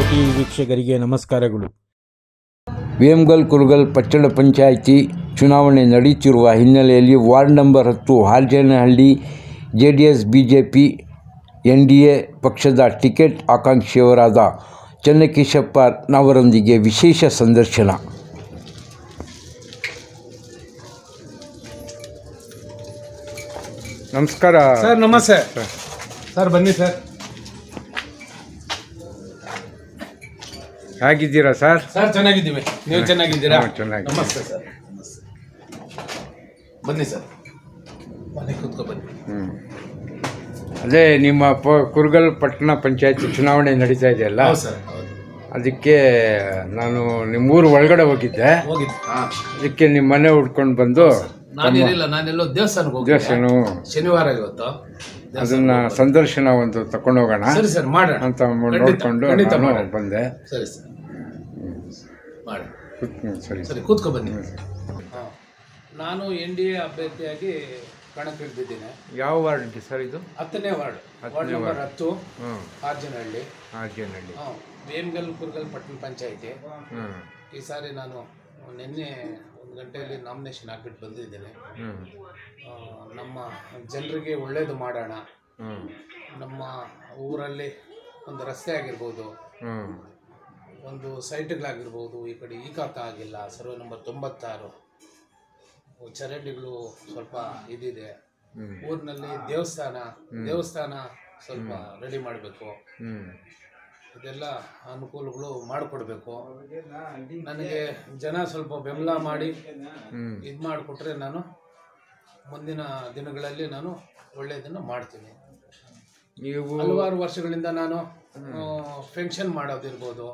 TV ವೀಕ್ಷಕರಿಗೆ ನಮಸ್ಕಾರಗಳು. ವೇಮಗಲ್ ಕುರುಗಲ್ ಪಟ್ಟಣ ಪಂಚಾಯಿತಿ ಚುನಾವಣೆ ನಡೆಯುತ್ತಿರುವ ಹಿನ್ನೆಲೆಯಲ್ಲಿ ward number 10 ಹಾಲ್ಜೇನಹಳ್ಳಿ JDS BJP NDA ಪಕ್ಷದ ಟಿಕೆಟ್ ಆಕಾಂಕ್ಷಿಯವರಾದ ಚನ್ನಕೇಶಪ್ಪ ಅವರೊಂದಿಗೆ ವಿಶೇಷ ಸಂದರ್ಶನ. ನಮಸ್ಕಾರ ಸರ್. ನಮಸ್ತೆ ಸರ್, ಬನ್ನಿ ಸರ್. ಹೇಗಿದ್ದೀರಾ ಸರ್? ಸರ್ ಚೆನ್ನಾಗಿದ್ದೀವಿ, ನೀವು ಚೆನ್ನಾಗಿದ್ದೀರಾ? ಚೆನ್ನಾಗಿ. ನಮಸ್ತೆ ಸರ್. ಬನ್ನಿ ಸರ್, ಮನೆ ಕೂತ್ಕೊ ಬನ್ನಿ. ಅದೇ ನಿಮ್ಮ ಕುರುಗಲ್ ಪಟ್ಟಣ ಪಂಚಾಯತಿ ಚುನಾವಣೆ ನಡೀತಾ ಇದೆಯಲ್ಲ, ಹೌದು ಸರ್, ಹೌದು. ಅದಕ್ಕೆ ನಾನು ನಿಮ್ಮೂರು ಒಳಗಡೆ ಹೋಗಿದ್ದೆ. ಅದಕ್ಕೆ ನಿಮ್ಮ ಮನೆ ಹುಡ್ಕೊಂಡು ಬಂದು ನಾನಿರಲಿಲ್ಲ, ನಾನೆಲ್ಲೋ ದೇವಸ್ಥಾನಕ್ಕೆ ದೇವಸ್ಥಾನ ಶನಿವಾರ ಇವತ್ತು. ಅದನ್ನ ಸಂದರ್ಶನ ಒಂದು ತಕೊಂಡು ಹೋಗೋಣ ಸರಿ ಸರ್, ಮಾಡೋಣ ಅಂತ ನೋಡ್ಕೊಂಡು ನಾನು ಬಂದೆ. ಸರಿ ಸರ್, ಮಾಡಿ. ಸರಿ ಸರಿ, ಕೂತ್ಕೊ ಬನ್ನಿ. ನಾನು NDA ಅಭ್ಯರ್ಥಿಯಾಗಿ ಕಣಕ್ಕಿಳಿದಿದ್ದೇನೆ. ಯಾವ ವಾರ್ಡ್ ಸರ್ ಇದು? 10ನೇ ward, ward number 10, Harjanahalli. Harjanahalli, Vemagal Kurugal ಪಟ್ಟಣ ಪಂಚಾಯಿತಿ. ಈ ಸಾರಿ ನಾನು ನಿನ್ನೆ 1 ಗಂಟೆಯಲ್ಲಿ ನಾಮಿನೇಷನ್ ಹಾಕ್ಬಿಟ್ಟು ಬಂದಿದ್ದೇನೆ. ನಮ್ಮ ಜನರಿಗೆ ಒಳ್ಳೇದು ಮಾಡೋಣ. ನಮ್ಮ ಊರಲ್ಲಿ ಒಂದು ರಸ್ತೆ ಆಗಿರ್ಬೋದು, ಒಂದು ಸೈಟ್ಗಳಾಗಿರ್ಬೋದು, ಈ ಕಡೆ ಈಕಾಕ ಆಗಿಲ್ಲ, ಸರ್ವೆ ನಂಬರ್ 96, ಚರಂಡಿಗಳು ಸ್ವಲ್ಪ ಇದಿದೆ. ಊರಿನಲ್ಲಿ ದೇವಸ್ಥಾನ ಸ್ವಲ್ಪ ರೆಡಿ ಮಾಡಬೇಕು. ಇದೆಲ್ಲ ಅನುಕೂಲಗಳು ಮಾಡಿಕೊಡ್ಬೇಕು. ನನಗೆ ಜನ ಸ್ವಲ್ಪ ಬೆಂಬಲ ಮಾಡಿ ಇದು ಮಾಡಿಕೊಟ್ರೆ ನಾನು ಮುಂದಿನ ದಿನಗಳಲ್ಲಿ ನಾನು ಒಳ್ಳೆಯದನ್ನು ಮಾಡ್ತೀನಿ. ನೀವು ಹಲವಾರು ವರ್ಷಗಳಿಂದ ನಾನು ಪೆನ್ಷನ್ ಮಾಡೋದಿರ್ಬೋದು,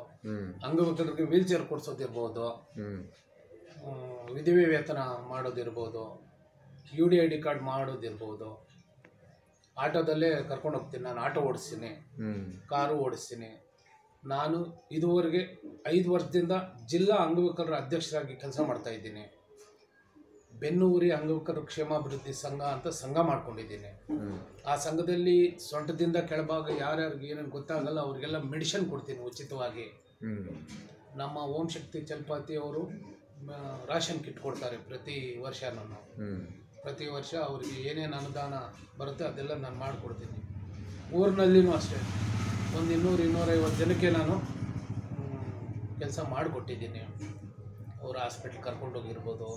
ಅಂಗವಿಕಲರಿಗೆ ವೀಲ್ ಚೇರ್ ಕೊಡಿಸೋದಿರ್ಬೋದು, ವಿಧವೆ ವೇತನ ಮಾಡೋದಿರ್ಬೋದು, UDID ಕಾರ್ಡ್ ಮಾಡೋದಿರ್ಬೋದು, ಆಟೋದಲ್ಲೇ ಕರ್ಕೊಂಡು ಹೋಗ್ತೀನಿ. ನಾನು ಆಟೋ ಓಡಿಸ್ತೀನಿ, ಕಾರು ಓಡಿಸ್ತೀನಿ. ನಾನು ಇದುವರೆಗೆ 5 ವರ್ಷದಿಂದ ಜಿಲ್ಲಾ ಅಂಗವಿಕಲರ ಅಧ್ಯಕ್ಷರಾಗಿ ಕೆಲಸ ಮಾಡ್ತಾ ಇದ್ದೀನಿ. ಬೆನ್ನೂರಿ ಅಂಗವಿಕಲರ ಕ್ಷೇಮಾಭಿವೃದ್ಧಿ ಸಂಘ ಅಂತ ಸಂಘ ಮಾಡ್ಕೊಂಡಿದ್ದೀನಿ. ಆ ಸಂಘದಲ್ಲಿ ಸೊಂಟದಿಂದ ಕೆಳಭಾಗ ಯಾರ್ಯಾರಿಗೆ ಏನೇನು ಗೊತ್ತಾಗಲ್ಲ ಅವರಿಗೆಲ್ಲ ಮೆಡಿಸಿನ್ ಕೊಡ್ತೀನಿ ಉಚಿತವಾಗಿ. ನಮ್ಮ ಓಂ ಶಕ್ತಿ ಚಲಪಾತಿ ಅವರು ರಾಷನ್ ಕಿಟ್ ಕೊಡ್ತಾರೆ ಪ್ರತಿ ವರ್ಷ. ನಾನು ಪ್ರತಿ ವರ್ಷ ಅವರಿಗೆ ಏನೇನು ಅನುದಾನ ಬರುತ್ತೆ ಅದೆಲ್ಲ ನಾನು ಮಾಡಿಕೊಡ್ತೀನಿ. ಊರಿನಲ್ಲಿನೂ ಅಷ್ಟೇ ಒಂದು 200-250 ಜನಕ್ಕೆ ನಾನು ಕೆಲಸ ಮಾಡಿಕೊಟ್ಟಿದ್ದೀನಿ. ಅವರು ಹಾಸ್ಪಿಟ್ಲ್ ಕರ್ಕೊಂಡೋಗಿರ್ಬೋದು,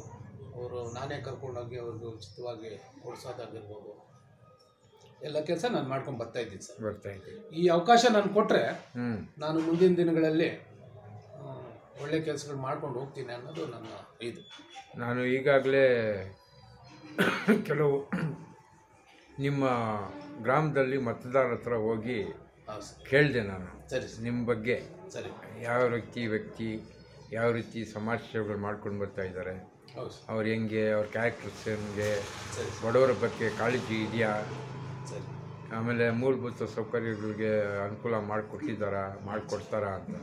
ಅವರು ನಾನೇ ಕರ್ಕೊಂಡೋಗಿ ಅವ್ರಿಗೆ ಉಚಿತವಾಗಿ ಕೊಡಿಸೋದಾಗಿರ್ಬೋದು, ಎಲ್ಲ ಕೆಲಸ ನಾನು ಮಾಡ್ಕೊಂಡು ಬರ್ತಾಯಿದ್ದೀನಿ ಸರ್. ಈ ಅವಕಾಶ ನಾನು ಕೊಟ್ಟರೆ ನಾನು ಮುಂದಿನ ದಿನಗಳಲ್ಲಿ ಒಳ್ಳೆ ಕೆಲಸಗಳು ಮಾಡ್ಕೊಂಡು ಹೋಗ್ತೀನಿ ಅನ್ನೋದು ನನ್ನ ಇದು. ನಾನು ಈಗಾಗಲೇ ಕೆಲವು ನಿಮ್ಮ ಗ್ರಾಮದಲ್ಲಿ ಮತದಾರರ ಹತ್ರ ಹೋಗಿ ಕೇಳಿದೆ ನಾನು. ಸರಿ, ನಿಮ್ಮ ಬಗ್ಗೆ ಸರಿ, ಯಾವ ವ್ಯಕ್ತಿ ಯಾವ ರೀತಿ ಸಮಾಜ ಸೇವೆಗಳು ಮಾಡ್ಕೊಂಡು ಬರ್ತಾ ಇದ್ದಾರೆ, ಅವ್ರು ಹೆಂಗೆ, ಅವ್ರ ಕ್ಯಾರೆಕ್ಟರ್ಸ್ ಹೆಂಗೆ, ಬಡವರ ಬಗ್ಗೆ ಕಾಳಜಿ ಇದೆಯಾ, ಆಮೇಲೆ ಮೂಲಭೂತ ಸೌಕರ್ಯಗಳಿಗೆ ಅನುಕೂಲ ಮಾಡಿಕೊಡ್ತಾರಾ ಅಂತ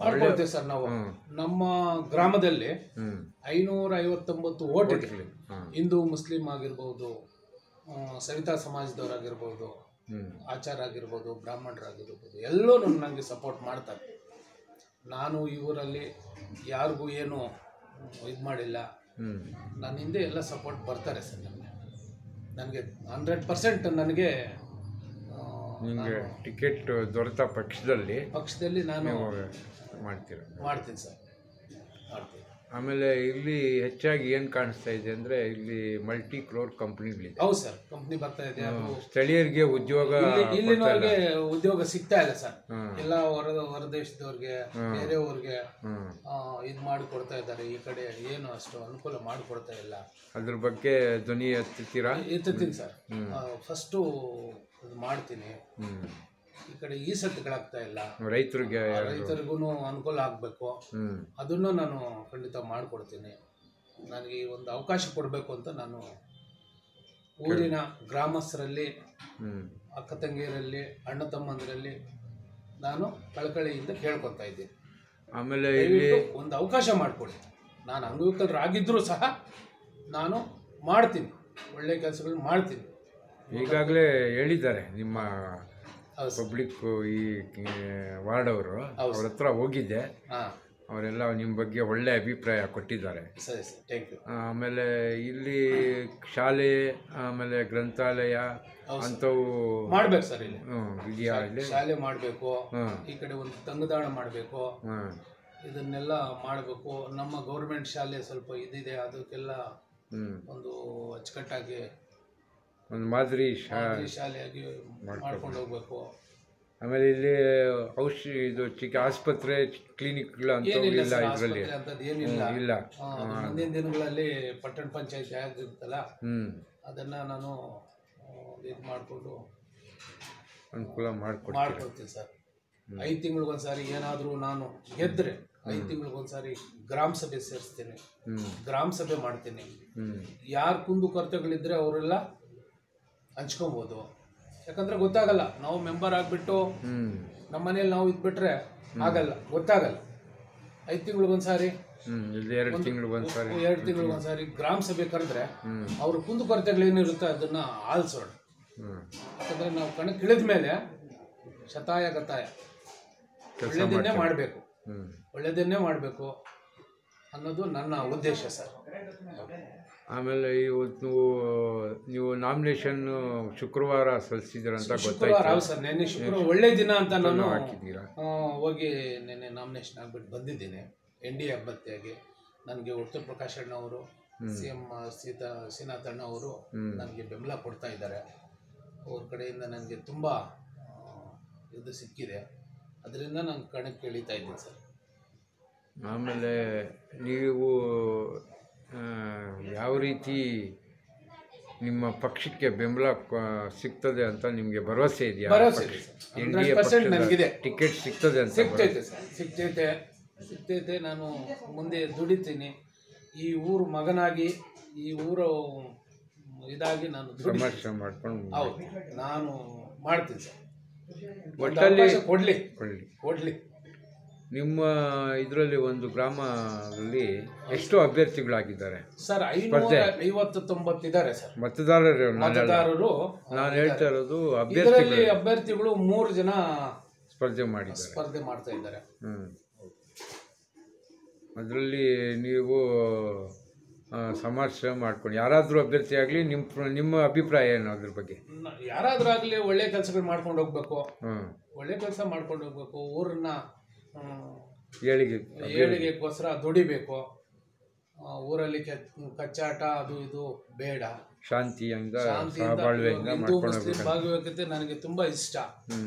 ಮಾಡ್ಕೊಡ್ತೇವೆ ಸರ್. ನಾವು ನಮ್ಮ ಗ್ರಾಮದಲ್ಲಿ 559 ಓಟ್ ಇದೆ. ಹಿಂದೂ ಮುಸ್ಲಿಂ ಆಗಿರ್ಬೋದು, ಸವಿತಾ ಸಮಾಜದವರಾಗಿರ್ಬೋದು, ಆಚಾರ ಆಗಿರ್ಬೋದು, ಬ್ರಾಹ್ಮಣರಾಗಿರ್ಬೋದು, ಎಲ್ಲರೂ ನನಗೆ ಸಪೋರ್ಟ್ ಮಾಡ್ತಾರೆ. ನಾನು ಈ ಊರಲ್ಲಿ ಯಾರಿಗೂ ಏನು ಇದು ಮಾಡಿಲ್ಲ. ನನ್ನ ಹಿಂದೆ ಎಲ್ಲ ಸಪೋರ್ಟ್ ಬರ್ತಾರೆ ಸರ್. ನನಗೆ 100% ನನಗೆ ಟಿಕೆಟ್ ದೊರೆತ ಪಕ್ಷದಲ್ಲಿ ನಾನು ಮಾಡ್ತೀನಿ ಸರ್, ಮಾಡ್ತೀನಿ. ಆಮೇಲೆ ಇಲ್ಲಿ ಹೆಚ್ಚಾಗಿ ಏನು ಕಾಣಿಸ್ತಾ ಇದೆ ಅಂದರೆ ಇಲ್ಲಿ ಮಲ್ಟಿ ಕ್ರೋರ್ ಕಂಪ್ನಿಗಳಿದೆ. ಹೌದು ಸರ್, ಕಂಪ್ನಿ ಬರ್ತಾ ಇದೆ. ಸ್ಥಳೀಯರಿಗೆ ಉದ್ಯೋಗ ಇಲ್ಲಿನವ್ರಿಗೆ ಉದ್ಯೋಗ ಸಿಗ್ತಾ ಇಲ್ಲ ಸರ್. ಎಲ್ಲ ಹೊರದೇಶದವ್ರಿಗೆ, ಬೇರೆಯವ್ರಿಗೆ ಇದು ಮಾಡಿಕೊಡ್ತಾ ಇದ್ದಾರೆ. ಈ ಕಡೆ ಏನು ಅಷ್ಟು ಅನುಕೂಲ ಮಾಡಿಕೊಡ್ತಾ ಇಲ್ಲ. ಅದ್ರ ಬಗ್ಗೆ ಧ್ವನಿ ಎತ್ತೀನಿ ಸರ್. ಫಸ್ಟು ಇದು ಮಾಡ್ತೀನಿ. ಈ ಕಡೆ ಈ ಸೆಟ್ಗಳಾಗ್ತಾ ಇಲ್ಲ, ರೈತರಿಗೂ ಅನುಕೂಲ ಆಗಬೇಕು. ಅದನ್ನು ನಾನು ಖಂಡಿತ ಮಾಡಿಕೊಡ್ತೀನಿ. ನನಗೆ ಈ ಒಂದು ಅವಕಾಶ ಕೊಡಬೇಕು ಅಂತ ನಾನು ಊರಿನ ಗ್ರಾಮಸ್ಥರಲ್ಲಿ, ಅಕ್ಕ ತಂಗಿಯರಲ್ಲಿ, ಅಣ್ಣ ತಮ್ಮಂದರಲ್ಲಿ ನಾನು ಕಳಕಳಿಯಿಂದ ಕೇಳ್ಕೊತಾ ಇದ್ದೀನಿ. ಆಮೇಲೆ ಒಂದು ಅವಕಾಶ ಮಾಡಿಕೊಡಿ. ನಾನು ಅಂಗವಿಕಲರಾಗಿದ್ದರೂ ಸಹ ನಾನು ಮಾಡ್ತೀನಿ, ಒಳ್ಳೆ ಕೆಲಸಗಳು ಮಾಡ್ತೀನಿ. ಈಗಾಗಲೇ ಹೇಳಿದ್ದಾರೆ ನಿಮ್ಮ ಹೌದು ಸರ್. ಪಬ್ಲಿಕ್ಕು ಈ ವಾರ್ಡ್ ಅವರು ಅವ್ರ ಹತ್ರ ಹೋಗಿದ್ದೆ. ಹಾಂ ಅವರೆಲ್ಲ ನಿಮ್ಮ ಬಗ್ಗೆ ಒಳ್ಳೆ ಅಭಿಪ್ರಾಯ ಕೊಟ್ಟಿದ್ದಾರೆ. ಸರಿ ಸರ್, ಥ್ಯಾಂಕ್ ಯು. ಆಮೇಲೆ ಇಲ್ಲಿ ಶಾಲೆ ಆಮೇಲೆ ಗ್ರಂಥಾಲಯ ಅಂಥವು ಮಾಡ್ಬೇಕು ಸರ್ ಇಲ್ಲಿ. ಇದೆಯಾ ಇಲ್ಲಿ? ಶಾಲೆ ಮಾಡಬೇಕು, ಹಾಂ ಈ ಕಡೆ ಒಂದು ತಂಗುದಾಣ ಮಾಡಬೇಕು, ಹಾಂ ಇದನ್ನೆಲ್ಲ ಮಾಡಬೇಕು. ನಮ್ಮ ಗೌರ್ಮೆಂಟ್ ಶಾಲೆ ಸ್ವಲ್ಪ ಇದಿದೆ, ಅದಕ್ಕೆಲ್ಲ ಒಂದು ಅಚ್ಚುಕಟ್ಟಾಗಿ ಒಂದು ಮಾದರಿ ಶಾಲೆಯಾಗಿ ಮಾಡ್ಕೊಂಡು ಹೋಗ್ಬೇಕು. ಆಮೇಲೆ ಇಲ್ಲಿ ಇದು ಆಸ್ಪತ್ರೆ ಕ್ಲಿನಿಕ್ಗಳು ಅಂತ ಏನಿಲ್ಲ ಇಲ್ಲ ಸರ್, ಇದರಲ್ಲಿ ಆಸ್ಪತ್ರೆ ಅಂತದ್ದು ಏನಿಲ್ಲ. ಇಲ್ಲ. ಅದು ಮುಂದಿನ ದಿನಗಳಲ್ಲಿ ಪಟ್ಟಣ ಪಂಚಾಯತ್ ಆಗಿರುತ್ತಲ್ಲ, ಅದನ್ನ ನಾನು ಇದು ಮಾಡಿಕೊಂಡು ಅನುಕೂಲ ಮಾಡ್ಕೊಡ್ತೀನಿ ಸರ್. 5 ತಿಂಗಳಿಗೊಂದ್ಸಾರಿ ಏನಾದರೂ ನಾನು ಗೆದ್ದರೆ 5 ತಿಂಗಳಿಗೊಂದ್ಸಾರಿ ಗ್ರಾಮ ಸಭೆ ಸೇರಿಸ್ತೀನಿ, ಗ್ರಾಮ ಸಭೆ ಮಾಡ್ತೀನಿ. ಯಾರು ಕುಂದು ಕೊರತೆಗಳಿದ್ರೆ ಅವರೆಲ್ಲ ಹಂಚ್ಕೊಬೋದು. ಯಾಕಂದ್ರೆ ಗೊತ್ತಾಗಲ್ಲ, ನಾವು ಮೆಂಬರ್ ಆಗಿಬಿಟ್ಟು ನಮ್ಮ ಮನೇಲಿ ನಾವು ಇದ್ಬಿಟ್ರೆ ಆಗಲ್ಲ, ಗೊತ್ತಾಗಲ್ಲ. 5 ತಿಂಗಳಿಗೊಂದ್ಸಾರಿ 2 ತಿಂಗಳಿಗೊಂದ್ಸಾರಿ 2 ತಿಂಗಳಿಗೊಂದ್ಸಾರಿ ಗ್ರಾಮ ಸಭೆ ಕರೆದ್ರೆ ಅವ್ರ ಕುಂದು ಕೊರತೆಗಳೇನಿರುತ್ತೆ ಅದನ್ನ ಆಲಿಸೋಣ. ಯಾಕಂದ್ರೆ ನಾವು ಕಣಕ್ಕೆ ಇಳಿದ ಮೇಲೆ ಶತಾಯ ಗತಾಯ ಒಳ್ಳೆದನ್ನೇ ಮಾಡಬೇಕು, ಒಳ್ಳೆದನ್ನೇ ಮಾಡಬೇಕು ಅನ್ನೋದು ನನ್ನ ಉದ್ದೇಶ ಸರ್. ಆಮೇಲೆ ಇವತ್ತು ನೀವು ನಾಮಿನೇಷನ್ ಶುಕ್ರವಾರ ಸಲ್ಲಿಸಿದ್ರಂತ ಶುಕ್ರವಾರ ಹೌದು ಸರ್, ನೆನ್ನೆ ಶುಕ್ರವಾರ ಒಳ್ಳೆ ದಿನ ಅಂತ ನಾನು ಹಾಕಿದ್ದೀರಾ? ಹೋಗಿ ನೆನ್ನೆ ನಾಮಿನೇಷನ್ ಆಗ್ಬಿಟ್ಟು ಬಂದಿದ್ದೀನಿ NDA ಅಭ್ಯರ್ಥಿಯಾಗಿ. ನನಗೆ ಉತ್ತರ ಪ್ರಕಾಶ್ ಅಣ್ಣ ಅವರು, CM ಶ್ರೀನಾಥ್ ಅಣ್ಣ ಅವರು ನನಗೆ ಬೆಂಬಲ ಕೊಡ್ತಾ ಇದ್ದಾರೆ. ಅವ್ರ ಕಡೆಯಿಂದ ನನಗೆ ತುಂಬ ಇದು ಸಿಕ್ಕಿದೆ, ಅದರಿಂದ ನಾನು ಕಣಕ್ಕೆ ಇಳಿತಾ ಇದ್ದೀನಿ ಸರ್. ಆಮೇಲೆ ನೀವು ಯಾವ ರೀತಿ ನಿಮ್ಮ ಪಕ್ಷಕ್ಕೆ ಬೆಂಬಲ ಸಿಗ್ತದೆ ಅಂತ ನಿಮಗೆ ಭರವಸೆ ಇದೆಯಾ? ಭರವಸೆ ಇದೆ ಸರ್, 100% ನನಗಿದೆ. ಟಿಕೆಟ್ ಸಿಗ್ತದೆ ಅಂತ? ಸಿಗ್ತೈತೆ ಸರ್, ಸಿಗ್ತೈತೆ. ನಾನು ಮುಂದೆ ದುಡಿತೀನಿ. ಈ ಊರು ಮಗನಾಗಿ, ಈ ಊರು ಇದಾಗಿ ನಾನು ಸಮಸ್ಯೆ ಮಾಡ್ಕೊಂಡು ಹೌದು ನಾನು ಮಾಡ್ತೀನಿ ಸರ್. ಒಟ್ಟಲ್ಲಿ ಕೊಡ್ಲಿ. ನಿಮ್ಮ ಇದರಲ್ಲಿ ಒಂದು ಗ್ರಾಮದಲ್ಲಿ ಎಷ್ಟು ಅಭ್ಯರ್ಥಿಗಳಾಗಿದ್ದಾರೆ ಸರ್? 550-90 ಇದ್ದಾರೆ ಸರ್ ಮತದಾರರು. ನಾನು ಹೇಳ್ತಾ ಇರೋದು ಅಭ್ಯರ್ಥಿಗಳು 3 ಜನ ಸ್ಪರ್ಧೆ ಮಾಡ್ತಾ ಇದ್ದಾರೆ. ಅದರಲ್ಲಿ ನೀವು ಸಮಸ್ಯೆ ಮಾಡ್ಕೊಂಡು ಯಾರಾದರೂ ಅಭ್ಯರ್ಥಿ ಆಗಲಿ ನಿಮ್ಮ ಅಭಿಪ್ರಾಯ ಏನು ಅದ್ರ ಬಗ್ಗೆ? ಯಾರಾದ್ರೂ ಆಗಲಿ ಒಳ್ಳೆ ಕೆಲಸಗಳು ಮಾಡ್ಕೊಂಡು ಹೋಗ್ಬೇಕು, ಒಳ್ಳೆ ಕೆಲಸ ಮಾಡ್ಕೊಂಡು ಹೋಗ್ಬೇಕು. ಊರನ್ನ ಏಳಿಗೆಗೋಸ್ಕರ ದುಡಿಬೇಕು. ಊರಲ್ಲಿ ಕಚ್ಚಾಟ ಅದು ಇದು ಬೇಡ, ಶಾಂತಿಯಿಂದ ಹಿಂದೂ ಮುಸ್ಲಿಂ ಭಾಗವಹಿಕತೆ ನನಗೆ ತುಂಬ ಇಷ್ಟ.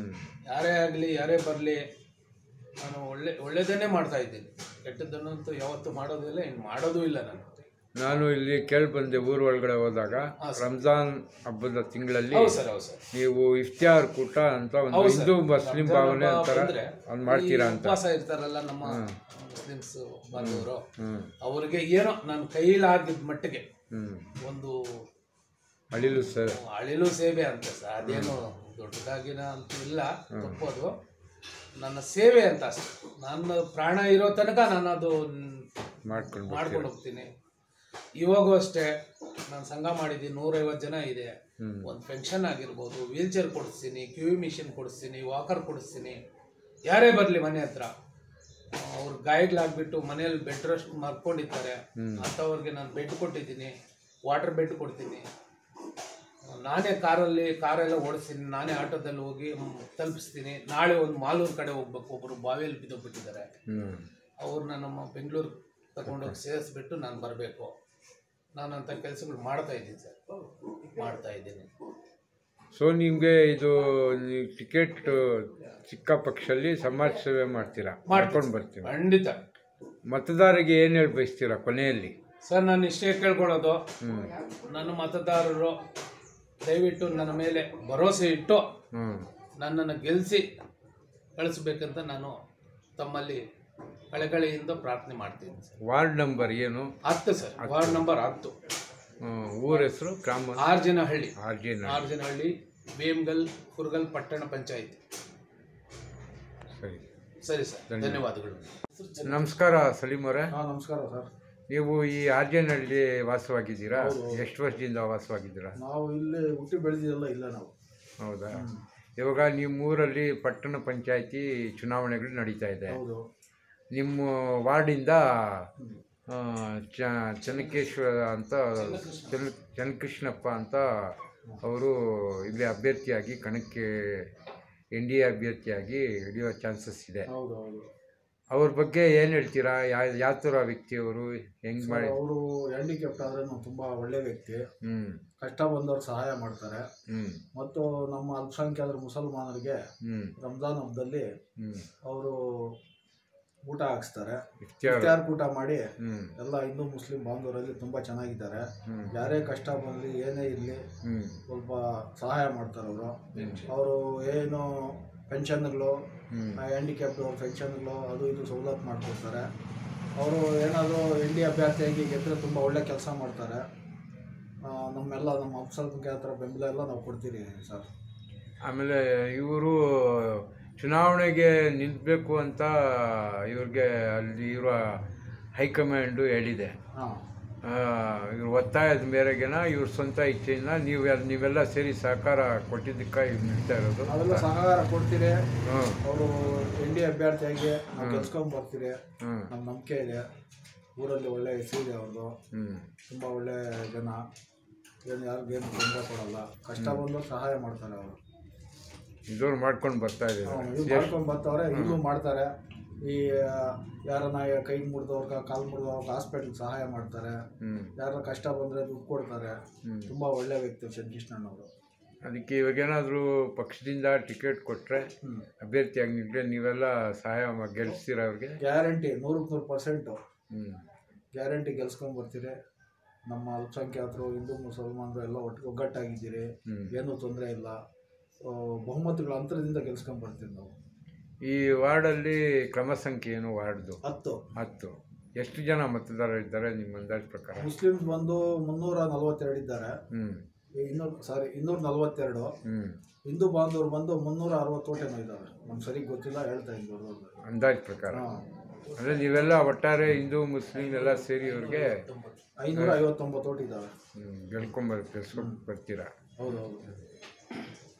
ಯಾರೇ ಆಗಲಿ ಯಾರೇ ಬರಲಿ ನಾನು ಒಳ್ಳೆಯದನ್ನೇ ಮಾಡ್ತಾ ಇದ್ದೀನಿ. ಕೆಟ್ಟದ್ದನ್ನಂತೂ ಯಾವತ್ತೂ ಮಾಡೋದಿಲ್ಲ, ಇನ್ನು ಮಾಡೋದೂ ಇಲ್ಲ. ನಾನು ಇಲ್ಲಿ ಕೇಳಿ ಬಂದೆ, ಊರ ಒಳಗಡೆ ಹೋದಾಗ ರಂಜಾನ್ ಹಬ್ಬದ ತಿಂಗಳಲ್ಲಿ ನೀವು ಇಫ್ತಿಯಾರ್ ಕೂಟ ಅಂತ ಒಂದು ಹಿಂದೂ ಮುಸ್ಲಿಂ ಭಾವನೆ ಅಂತಾರ ಅದು ಮಾಡ್ತೀರಾ ಅಂತ. ಉಪವಾಸ ಇರ್ತಾರಲ್ಲ ನಮ್ಮ ಮುಸ್ಲಿಮ್ಸ್ ಬಂದವರು, ಅವ್ರಿಗೆ ಏನೋ ನನ್ನ ಕೈಲಾಗಿದ್ದ ಮಟ್ಟಿಗೆ ಒಂದು ಅಳಿಲು ಸೇವೆ ಅಂತ ಸರ್. ಅದೇನು ದೊಡ್ಡದಾಗಿನ ಅಂತ ಇಲ್ಲ, ತಪ್ಪೋದು ನನ್ನ ಸೇವೆ ಅಂತ ಅಷ್ಟೆ. ನನ್ನ ಪ್ರಾಣ ಇರೋ ತನಕ ನಾನು ಅದು ಮಾಡ್ಕೊಂಡು ಹೋಗ್ತೀನಿ. ಇವಾಗೂ ಅಷ್ಟೇ ನಾನು ಸಂಘ ಮಾಡಿದ್ದೀನಿ, 150 ಜನ ಇದೆ. ಒಂದು ಫಂಕ್ಷನ್ ಆಗಿರ್ಬೋದು, ವೀಲ್ ಚೇರ್ ಕೊಡಿಸ್ತೀನಿ, QV ಮಿಷಿನ್ ಕೊಡಿಸ್ತೀನಿ, ವಾಕರ್ ಕೊಡಿಸ್ತೀನಿ. ಯಾರೇ ಬರಲಿ ಮನೆ ಹತ್ರ, ಅವ್ರು ಗಾಯಗಳಾಗ್ಬಿಟ್ಟು ಮನೇಲಿ ಬೆಡ್ ರೆಸ್ಟ್ ಮಾಡ್ಕೊಂಡಿರ್ತಾರೆ ಅಂಥವ್ರಿಗೆ ನಾನು ಬೆಡ್ ಕೊಟ್ಟಿದ್ದೀನಿ, ವಾಟರ್ ಬೆಡ್ ಕೊಡ್ತೀನಿ. ನಾನೇ ಕಾರೆಲ್ಲ ಓಡಿಸ್ತೀನಿ, ನಾನೇ ಆಟೋದಲ್ಲಿ ಹೋಗಿ ತಲುಪಿಸ್ತೀನಿ. ನಾಳೆ ಒಂದು ಮಾಲೂರು ಕಡೆ ಹೋಗ್ಬೇಕು, ಒಬ್ಬರು ಬಾವಿಯಲ್ಲಿ ಬಿದ್ದೋಗ್ಬಿಟ್ಟಿದ್ದಾರೆ, ಅವ್ರನ್ನ ನಮ್ಮ ಬೆಂಗಳೂರು ತಗೊಂಡೋಗಿ ಸೇರಿಸ್ಬಿಟ್ಟು ನಾನು ಬರಬೇಕು. ನಾನು ಅಂಥ ಕೆಲಸಗಳು ಮಾಡ್ತಾ ಇದ್ದೀನಿ ಸರ್, ಮಾಡ್ತಾ ಇದ್ದೀನಿ. ಸೊ ನಿಮಗೆ ಇದು ಟಿಕೆಟ್ ಚಿಕ್ಕ ಪಕ್ಷದಲ್ಲಿ ಸಮಾಜ ಸೇವೆ ಮಾಡ್ಕೊಂಡು ಬರ್ತೀವಿ. ಖಂಡಿತ. ಮತದಾರರಿಗೆ ಏನು ಹೇಳಿ ಬಯಸ್ತೀರಾ ಕೊನೆಯಲ್ಲಿ? ಸರ್ ನಾನು ಇಷ್ಟೇ ಕೇಳ್ಕೊಳ್ಳೋದು, ನನ್ನ ಮತದಾರರು ದಯವಿಟ್ಟು ನನ್ನ ಮೇಲೆ ಭರವಸೆ ಇಟ್ಟು ನನ್ನನ್ನು ಗೆಲ್ಲಿಸಿ ಕಳಿಸ್ಬೇಕಂತ ನಾನು ತಮ್ಮಲ್ಲಿ ಕಳಕಳಿಯಿಂದ ಪ್ರಾರ್ಥನೆ ಮಾಡ್ತೀನಿ ಸರ್. ವಾರ್ಡ್ ನಂಬರ್ ಏನು? 10 ಸರ್, ವಾರ್ಡ್ ನಂಬರ್ 10. ಊರ ಹೆಸರು? ಗ್ರಾಮ ಆರ್ಜನಹಳ್ಳಿ, ಬೇಮ್ಗಲ್, ಕುರ್ಗಲ್ ಪಟ್ಟಣ ಪಂಚಾಯತ್. ಸರಿ ಸರ್, ಧನ್ಯವಾದಗಳು. ನಮಸ್ಕಾರ ಸಲೀಮ್ ಅವರೇ. ನಮಸ್ಕಾರ ಸರ್. ನೀವು ಈ ಆರ್ಜನಹಳ್ಳಿ ವಾಸವಾಗಿದ್ದೀರಾ? ಎಷ್ಟು ವರ್ಷದಿಂದ ವಾಸವಾಗಿದ್ದೀರಾ? ನಾವು ಇಲ್ಲಿ ಹುಟ್ಟಿ ಬೆಳೆದಿದ್ದೆಲ್ಲ ಇಲ್ಲ ನಾವು. ಹೌದಾ? ಇವಾಗ ನಿಮ್ಮೂರಲ್ಲಿ ಪಟ್ಟಣ ಪಂಚಾಯತಿ ಚುನಾವಣೆಗಳು ನಡೀತಾ ಇದೆ. ಹೌದು. ನಿಮ್ಮ ವಾರ್ಡಿಂದ ಚನ್ನಕೇಶ್ವರ ಅಂತ ಚನ್ನಕೃಷ್ಣಪ್ಪ ಅಂತ ಅವರು ಇಲ್ಲಿ ಅಭ್ಯರ್ಥಿಯಾಗಿ ಕಣಕ್ಕೆ NDA ಅಭ್ಯರ್ಥಿಯಾಗಿ ಹಿಡಿಯೋ ಚಾನ್ಸಸ್ ಇದೆ. ಹೌದು ಹೌದು. ಅವ್ರ ಬಗ್ಗೆ ಏನು ಹೇಳ್ತೀರಾ? ಯಾವ ಥರ ವ್ಯಕ್ತಿ ಅವರು? ಹೆಂಗೆ ಮಾಡಿ? ಅವರು ಹ್ಯಾಂಡಿಕ್ಯಾಪ್ಟ್ ಆದ್ರೆ ತುಂಬ ಒಳ್ಳೆ ವ್ಯಕ್ತಿ. ಕಷ್ಟ ಬಂದವ್ರು ಸಹಾಯ ಮಾಡ್ತಾರೆ. ಮತ್ತು ನಮ್ಮ ಅಲ್ಪಸಂಖ್ಯಾತರ ಮುಸಲ್ಮಾನರಿಗೆ ರಂಜಾನ್ ಹಬ್ಬದಲ್ಲಿ ಅವರು ಊಟ ಹಾಕ್ಸ್ತಾರೆ. ಇಫ್ತಾರ್ ಊಟ ಮಾಡಿ ಎಲ್ಲ ಹಿಂದೂ ಮುಸ್ಲಿಂ ಬಾಂಧವರಲ್ಲಿ ತುಂಬ ಚೆನ್ನಾಗಿದ್ದಾರೆ. ಯಾರೇ ಕಷ್ಟ ಬಂದು ಏನೇ ಇರಲಿ ಸ್ವಲ್ಪ ಸಹಾಯ ಮಾಡ್ತಾರೆ ಅವರು. ಅವರು ಏನು ಪೆನ್ಷನ್ಗಳು, ಹ್ಯಾಂಡಿಕ್ಯಾಪ್ಟ್ ಅವ್ರ ಪೆನ್ಷನ್ಗಳು ಅದು ಇದು ಸವಲತ್ತು ಮಾಡಿಕೊಡ್ತಾರೆ. ಅವರು ಏನಾದರೂ NDA ಅಭ್ಯರ್ಥಿಯಾಗಿ ಗೆದ್ದರೆ ತುಂಬ ಒಳ್ಳೆ ಕೆಲಸ ಮಾಡ್ತಾರೆ. ನಮ್ಮ ಅಲ್ಪಸಂಖ್ಯಾತರ ಬೆಂಬಲ ಎಲ್ಲ ನಾವು ಕೊಡ್ತೀರಿ ಸರ್. ಆಮೇಲೆ ಇವರು ಚುನಾವಣೆಗೆ ನಿಲ್ಲಬೇಕು ಅಂತ ಇವ್ರಿಗೆ ಅಲ್ಲಿ ಇರುವ ಹೈಕಮಾಂಡು ಹೇಳಿದೆ. ಇವ್ರ ಒತ್ತಾಯದ ಮೇರೆಗೆನ ಇವ್ರ ಸ್ವಂತ ಇಚ್ಛೆಯಿಂದ ನೀವೆಲ್ಲ ಸೇರಿ ಸಹಕಾರ ಕೊಟ್ಟಿದ್ದಕ್ಕೆ ಇವ್ರು ನಿಲ್ತಾ ಇರೋದು. ನಾವೆಲ್ಲ ಸಹಕಾರ ಕೊಡ್ತೀರಿ. ಅವರು NDA ಅಭ್ಯರ್ಥಿಯಾಗಿ ನಾವು ಗೆಲ್ಸ್ಕೊಂಡ್ ಬರ್ತೀರಿ. ನಮ್ಮ ನಂಬಿಕೆ ಇದೆ. ಊರಲ್ಲಿ ಒಳ್ಳೆ ಹೆಸರಿದೆ ಅವ್ರದ್ದು. ತುಂಬ ಒಳ್ಳೆ ಜನ. ಏನು ಯಾರಿಗೇನು ತೊಂದರೆ ಕೊಡಲ್ಲ. ಕಷ್ಟ ಬಂದು ಸಹಾಯ ಮಾಡ್ತಾರೆ ಅವರು. ಇದವ್ರು ಮಾಡ್ಕೊಂಡು ಬರ್ತಾ ಇದ್ದಾರೆ. ಮಾಡ್ಕೊಂಡು ಬರ್ತಾವ್ರೆ, ಈಗಲೂ ಮಾಡ್ತಾರೆ. ಈ ಯಾರನ್ನ ಕೈ ಮುರಿದವ್ರಿಗೆ, ಕಾಲು ಮುರಿದವ್ರಿಗೆ ಹಾಸ್ಪಿಟ್ಲಿಗೆ ಸಹಾಯ ಮಾಡ್ತಾರೆ. ಯಾರ ಕಷ್ಟ ಬಂದರೆ ದುಡ್ಡು ಕೊಡ್ತಾರೆ. ತುಂಬ ಒಳ್ಳೆ ವ್ಯಕ್ತಿ ಚನ್ನಕೃಷ್ಣಣ್ಣವರು. ಅದಕ್ಕೆ ಇವಾಗೇನಾದರೂ ಪಕ್ಷದಿಂದ ಟಿಕೆಟ್ ಕೊಟ್ಟರೆ ಅಭ್ಯರ್ಥಿಯಾಗಿ ನಿಂತರೆ ನೀವೆಲ್ಲ ಸಹಾಯ ಗೆಲ್ಲಿಸ್ತೀರ ಅವ್ರಿಗೆ? ಗ್ಯಾರಂಟಿ 100% ಗ್ಯಾರಂಟಿ ಗೆಲ್ಸ್ಕೊಂಡು ಬರ್ತೀರಿ. ನಮ್ಮ ಅಲ್ಪಸಂಖ್ಯಾತರು ಹಿಂದೂ ಮುಸಲ್ಮಾನರು ಎಲ್ಲ ಒಗ್ಗಟ್ಟಾಗಿದ್ದೀರಿ. ಏನೂ ತೊಂದರೆ ಇಲ್ಲ. ಬಹುಮತಗಳ ಅಂತರದಿಂದ ಗೆಲ್ಸ್ಕೊಂಡು ಬರ್ತೀವಿ ನಾವು. ಈ ವಾರ್ಡಲ್ಲಿ ಕ್ರಮ ಸಂಖ್ಯೆ ಏನು? ವಾರ್ಡ್ದು 10. ಎಷ್ಟು ಜನ ಮತದಾರರು ಇದ್ದಾರೆ ನಿಮ್ಮ ಅಂದಾಜು ಪ್ರಕಾರ? ಮುಸ್ಲಿಮ್ಸ್ ಬಂದು 342 ಇದ್ದಾರೆ. 242. ಹಿಂದೂ ಬಾಂಧವರು ಬಂದು 360 ಇದ್ದಾರೆ. ನಮ್ಗೆ ಸರಿ ಗೊತ್ತಿಲ್ಲ, ಹೇಳ್ತಾ ಇದ್ದೀವಿ ಅಂದಾಜು ಪ್ರಕಾರ. ಅಂದರೆ ನೀವೆಲ್ಲ ಒಟ್ಟಾರೆ ಹಿಂದೂ ಮುಸ್ಲಿಂ ಎಲ್ಲ ಸೇರಿ ಅವ್ರಿಗೆ 559 ಓಟ್ ಇದ್ದಾವೆ. ಗೆಲ್ಸ್ಕೊಂಡು ಬರ್ತೀರಾ? ಹೌದು ಹೌದು.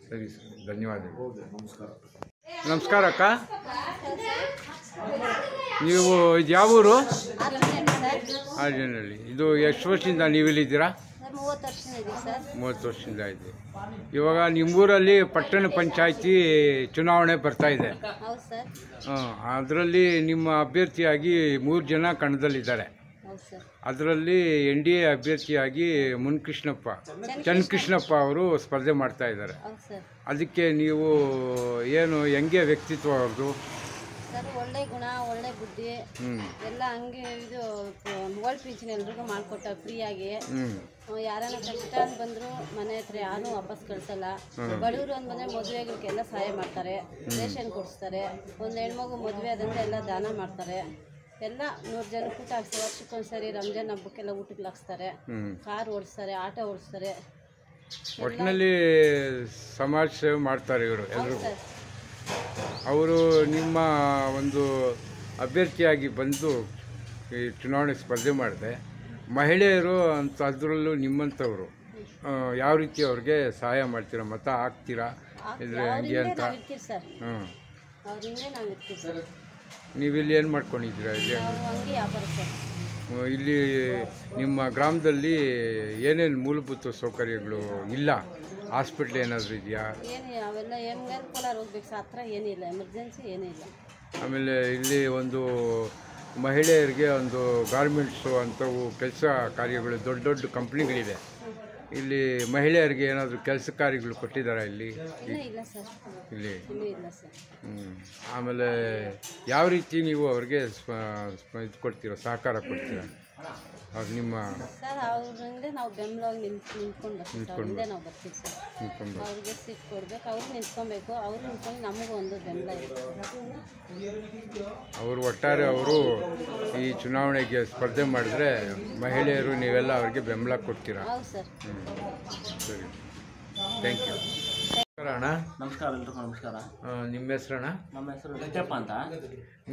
ಸರಿ ಸರ್, ಧನ್ಯವಾದಗಳು. ಹೌದು, ನಮಸ್ಕಾರ. ನಮಸ್ಕಾರ ಅಕ್ಕ. ನೀವು ಇದು ಯಾವ ಊರು? ಆರ್ಜನಹಳ್ಳಿ. ಇದು ಎಷ್ಟು ವರ್ಷದಿಂದ ನೀವಿಲ್ಲಿದ್ದೀರಾ? 30 ವರ್ಷದಿಂದ ಇದೆ. ಇವಾಗ ನಿಮ್ಮೂರಲ್ಲಿ ಪಟ್ಟಣ ಪಂಚಾಯತಿ ಚುನಾವಣೆ ಬರ್ತಾ ಇದೆ. ಅದರಲ್ಲಿ ನಿಮ್ಮ ಅಭ್ಯರ್ಥಿಯಾಗಿ 3 ಜನ ಕಣದಲ್ಲಿದ್ದಾರೆ. ಅದರಲ್ಲಿ NDA ಅಭ್ಯರ್ಥಿಯಾಗಿ ಚನ್ನಕೃಷ್ಣಪ್ಪ ಅವರು ಸ್ಪರ್ಧೆ ಮಾಡ್ತಾ ಇದ್ದಾರೆ. ಅದಕ್ಕೆ ನೀವು ಏನು, ಹೆಂಗೆ ವ್ಯಕ್ತಿತ್ವ ಅವ್ರದ್ದು? ಸರ್, ಒಳ್ಳೆ ಗುಣ, ಒಳ್ಳೆ ಬುದ್ಧಿ ಎಲ್ಲ. ಹಂಗೆ ಇದು ಓಲ್ಡ್ ಪಿಂಚಣಿ ಎಲ್ರಿಗೂ ಮಾಡಿಕೊಟ್ಟ ಫ್ರೀಯಾಗಿ. ಯಾರನ್ನ ಕಷ್ಟ ಅಂತ ಬಂದರೂ ಮನೆ ಹತ್ರ ಯಾರೂ ವಾಪಸ್ ಕಳಿಸಲ್ಲ. ಬಡವರು ಅಂತ ಬಂದರೆ ಮದುವೆಗಳಿಗೆಲ್ಲ ಸಹಾಯ ಮಾಡ್ತಾರೆ. ರೇಷನ್ ಕೊಡಿಸ್ತಾರೆ. ಒಂದು ಹೆಣ್ಮಗು ಮದುವೆ ಆದಂದ್ರೆ ಎಲ್ಲ ದಾನ ಮಾಡ್ತಾರೆ. ಎಲ್ಲ 100 ಜನಕ್ಕೆ ಊಟ ಹಾಕ್ತಾರೆ. ವರ್ಷಕ್ಕೊಂದ್ಸರಿ ರಂಜಾನ್ ಹಬ್ಬಕ್ಕೆಲ್ಲ ಊಟಕ್ಕೆ ಹಾಕ್ಸ್ತಾರೆ. Car ಓಡಿಸ್ತಾರೆ, auto ಓಡಿಸ್ತಾರೆ. ಒಟ್ಟಿನಲ್ಲಿ ಸಮಾಜ ಸೇವೆ ಮಾಡ್ತಾರೆ ಇವರು ಎಲ್ಲರೂ. ಅವರು ನಿಮ್ಮ ಒಂದು ಅಭ್ಯರ್ಥಿಯಾಗಿ ಬಂದು ಈ ಚುನಾವಣೆ ಸ್ಪರ್ಧೆ ಮಾಡಿದೆ. ಮಹಿಳೆಯರು ಅಂತ ಅದರಲ್ಲೂ ನಿಮ್ಮಂಥವ್ರು ಯಾವ ರೀತಿ ಅವ್ರಿಗೆ ಸಹಾಯ ಮಾಡ್ತೀರಾ? ಮತ ಹಾಕ್ತೀರಾ ಇದ್ರೆ ಹಂಗೆ ಅಂತ? ನೀವಿಲ್ಲಿ ಏನು ಮಾಡ್ಕೊಂಡಿದ್ದೀರಾ? ಇಲ್ಲಿ ನಿಮ್ಮ ಗ್ರಾಮದಲ್ಲಿ ಏನೇನು ಮೂಲಭೂತ ಸೌಕರ್ಯಗಳು ಇಲ್ಲ? ಹಾಸ್ಪಿಟ್ಲ್ ಏನಾದರೂ ಇದೆಯಾ? ಆಮೇಲೆ ಇಲ್ಲಿ ಒಂದು ಮಹಿಳೆಯರಿಗೆ ಒಂದು ಗಾರ್ಮೆಂಟ್ಸು ಅಂಥವು ಕೆಲಸ ಕಾರ್ಯಗಳು, ದೊಡ್ಡ ದೊಡ್ಡ ಕಂಪ್ನಿಗಳಿವೆ. ಇಲ್ಲಿ ಮಹಿಳೆಯರಿಗೆ ಏನಾದರೂ ಕೆಲಸ ಕಾರ್ಯಗಳು ಕೊಟ್ಟಿದ್ದಾರಾ ಇಲ್ಲಿ? ಇಲ್ಲಿ ಆಮೇಲೆ ಯಾವ ರೀತಿ ನೀವು ಅವ್ರಿಗೆ ಇದು ಕೊಡ್ತೀರಾ, ಸಹಕಾರ ಕೊಡ್ತೀರಾ? ಅವ್ರು ನಿಮ್ಮ ಸರ್ ಅವ್ರಿಂದ ನಾವು ಬೆಂಬಲವಾಗಿ ನಿಂತ್ಕೊಂಡು ಬರ್ತೀವಿ ಸರ್. ಅವ್ರಿಗೆ ಸಿಟ್ಟು ಕೊಡ್ಬೇಕು, ಅವ್ರು ನಿಂತ್ಕೊಬೇಕು. ಅವ್ರು ನಿಂತ್ಕೊಂಡು ನಮಗೂ ಒಂದು ಬೆಂಬಲ ಇರುತ್ತೆ. ಅವರು ಒಟ್ಟಾರೆ ಅವರು ಈ ಚುನಾವಣೆಗೆ ಸ್ಪರ್ಧೆ ಮಾಡಿದ್ರೆ ಮಹಿಳೆಯರು ನೀವೆಲ್ಲ ಅವ್ರಿಗೆ ಬೆಂಬಲ ಕೊಡ್ತೀರಾ? ಹೌದು ಸರ್. ಸರಿ, ಥ್ಯಾಂಕ್ ಯು. ಅಣ್ಣ ನಮಸ್ಕಾರ. ಎಲ್ರಿಗೂ ನಮಸ್ಕಾರ. ನಿಮ್ಮ ಹೆಸರಣ್ಣ? ನಮ್ಮ ಹೆಸರು ಲಕ್ಕಪ್ಪ ಅಂತ.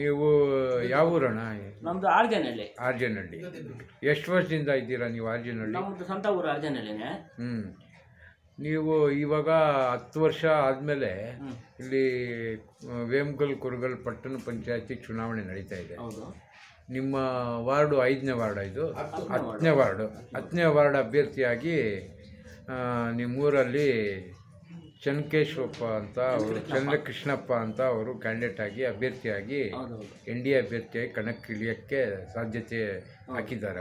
ನೀವು ಯಾವ ಊರಣ್ಣ? ನಮ್ಮದು ಆರ್ಜನಹಳ್ಳಿ. ಆರ್ಜನಹಳ್ಳಿ. ಎಷ್ಟು ವರ್ಷದಿಂದ ಇದ್ದೀರಾ ನೀವು ಆರ್ಜನಹಳ್ಳಿ? ನಮ್ಮದು ಸ್ವಂತ ಊರು ಆರ್ಜನಹಳ್ಳಿನೇ. ನೀವು ಇವಾಗ 10 ವರ್ಷ ಆದಮೇಲೆ ಇಲ್ಲಿ ವೇಮಗಲ್ ಕುರುಗಲ್ ಪಟ್ಟಣ ಪಂಚಾಯತಿ ಚುನಾವಣೆ ನಡೀತಾ ಇದೆ. ಹೌದು. ನಿಮ್ಮ ವಾರ್ಡು 5ನೇ ವಾರ್ಡ್, ಇದು 10ನೇ ವಾರ್ಡ್ ಅಭ್ಯರ್ಥಿಯಾಗಿ ನಿಮ್ಮೂರಲ್ಲಿ ಚನ್ನಕೇಶವಪ್ಪ ಅಂತ ಅವರು, ಚಂದ್ರಕೃಷ್ಣಪ್ಪ ಅಂತ ಅವರು ಕ್ಯಾಂಡಿಡೇಟ್ ಆಗಿ ಅಭ್ಯರ್ಥಿಯಾಗಿ NDA ಅಭ್ಯರ್ಥಿಯಾಗಿ ಕಣಕ್ಕಿಳಿಯೋಕ್ಕೆ ಸಾಧ್ಯತೆ ಹಾಕಿದ್ದಾರೆ.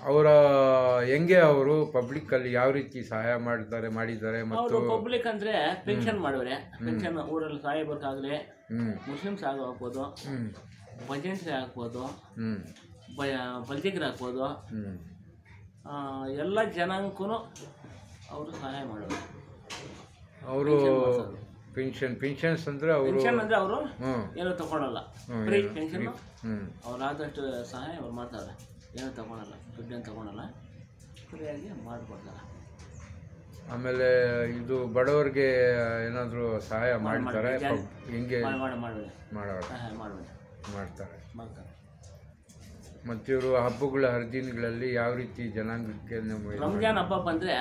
ಅವರು ಹೆಂಗೆ ಅವರು ಪಬ್ಲಿಕ್ಕಲ್ಲಿ ಯಾವ ರೀತಿ ಸಹಾಯ ಮಾಡಿದ್ದಾರೆ ಮತ್ತು ಪಬ್ಲಿಕ್ ಅಂದರೆ ಪೆನ್ಷನ್ ಮಾಡಿದ್ರೆ ಪೆನ್ಷನ್ ಊರಲ್ಲಿ ಸಾಯಬೇಕಾಗಲಿ, ಮುಸ್ಲಿಮ್ಸ್ ಆಗ್ಬೋದು, ಭಜನ್ಸ್ಗೆ ಹಾಕ್ಬೋದು, ಬಲ್ಜಿಗ್ರು ಹಾಕ್ಬೋದು, ಎಲ್ಲ ಜನಾಂಗಕ್ಕೂ ಅವರು ಸಹಾಯ ಮಾಡೋದು. ಅವರು ಪೆನ್ಷನ್ಸ್ ಅಂದರೆ ಅವರು ಏನೂ ತಗೊಳಲ್ಲ, ಫ್ರೀ ಪೆನ್ಷನ್. ಅವ್ರಾದಷ್ಟು ಸಹಾಯ ಅವ್ರು ಮಾಡ್ತಾರೆ, ಏನೂ ತಗೊಳಲ್ಲ, ದುಡ್ಡೇನು ತಗೊಳಲ್ಲ, ಫ್ರೀಯಾಗಿ ಮಾಡಿಕೊಡ್ತಾರೆ. ಆಮೇಲೆ ಇದು ಬಡವರಿಗೆ ಏನಾದರೂ ಸಹಾಯ ಮಾಡ್ತಾರೆ, ಹಿಂಗೆ ಮಾಡ್ತಾರೆ. ಮತ್ತು ಇವರು ಹಬ್ಬಗಳ ಹರಿದಿನಗಳಲ್ಲಿ ಯಾವ ರೀತಿ ಜನಾಂಗಕ್ಕೆ ರಂಜಾನ್ ಹಬ್ಬ ಬಂದರೆ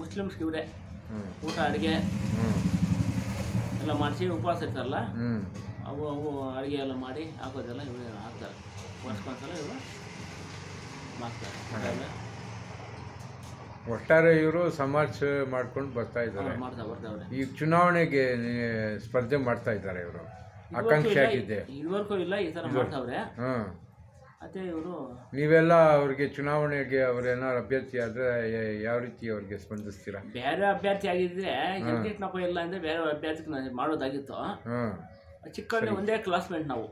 ಮುಸ್ಲಿಮ್ಸ್ಗೆ ಇವರೇ ಊಟ ಅಡುಗೆ ಎಲ್ಲ ಮಾಡಿಸಿ ಉಪವಾಸ ಇರ್ತಾರಲ್ಲ, ಅವು ಅಡುಗೆ ಎಲ್ಲ ಮಾಡಿ ಹಾಕೋದೆಲ್ಲ ಇವರೇ ಹಾಕ್ತಾರೆ. ವರ್ಷಕ್ಕೊಂದ್ಸಲ ಇವರು ಮಾಡ್ತಾರೆ. ಒಟ್ಟಾರೆ ಇವರು ಸಮಾಜ ಸೇವೆ ಮಾಡ್ಕೊಂಡು ಬರ್ತಾ ಇದ್ದಾರೆ. ಈಗ ಚುನಾವಣೆಗೆ ಸ್ಪರ್ಧೆ ಮಾಡ್ತಾ ಇದ್ದಾರೆ. ಇವರು ಆಕಾಂಕ್ಷೆ ಆಗಿದೆ. ಇದುವರೆಗೂ ಇಲ್ಲ, ಈ ಥರ ಮಾಡ್ತಾವ್ರೆ. ಅದೇ ಇವರು ನೀವೆಲ್ಲ ಅವ್ರಿಗೆ ಚುನಾವಣೆಗೆ ಅವ್ರೇನಾರು ಅಭ್ಯರ್ಥಿ ಆದರೆ ಯಾವ ರೀತಿ ಅವ್ರಿಗೆ ಸ್ಪಂದಿಸ್ತೀರಾ? ಬೇರೆ ಅಭ್ಯರ್ಥಿ ಆಗಿದ್ರೆ ಜಗದೀಶ್ನಪ್ಪ ಇಲ್ಲ ಅಂದರೆ ಬೇರೆ ಅಭ್ಯರ್ಥಿಗೆ ಮಾಡೋದಾಗಿತ್ತು. ಚಿಕ್ಕಲ್ಲಿ ಒಂದೇ ಕ್ಲಾಸ್ಮೇಟ್ ನಾವು,